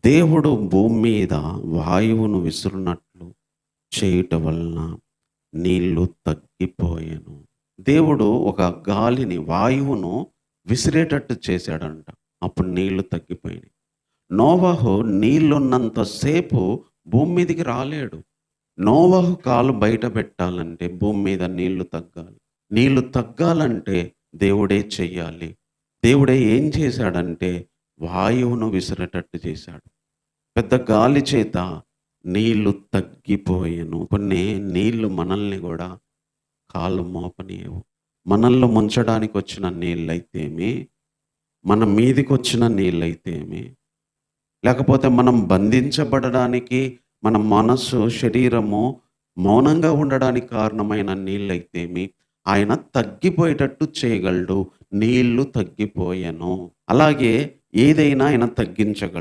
దేవుడు భూమి మీద వాయువును విసురునట్లు చేయుట వలన నీళ్లు తగ్గిపోయెను. దేవుడు ఒక గాలిని, వాయువును విసిరేటట్టు చేశాడంట. అప్పుడు నీళ్లు తగ్గిపోయినాయి. నోవహు నీళ్లున్నంత సేపు భూమి మీదికి రాలేడు. నోవహు కాలు బయట పెట్టాలంటే భూమి మీద నీళ్లు తగ్గాలి. నీళ్లు తగ్గాలంటే దేవుడే చెయ్యాలి. దేవుడే ఏం చేశాడంటే వాయువును విసిరేటట్టు చేశాడు. పెద్ద గాలి చేత నీళ్లు తగ్గిపోయెను. కొన్ని నీళ్లు మనల్ని కూడా కాళ్ళు మోపనీయవు. మనల్ని ముంచడానికి వచ్చిన నీళ్ళైతేమి, మన మీదికొచ్చిన నీళ్ళైతేమి, లేకపోతే మనం బంధించబడడానికి మన మనస్సు, శరీరము మౌనంగా ఉండడానికి కారణమైన నీళ్ళైతేమి, ఆయన తగ్గిపోయేటట్టు చేయగలడు. నీళ్లు తగ్గిపోయెను. అలాగే ఏదైనా ఆయన తగ్గించగలడు.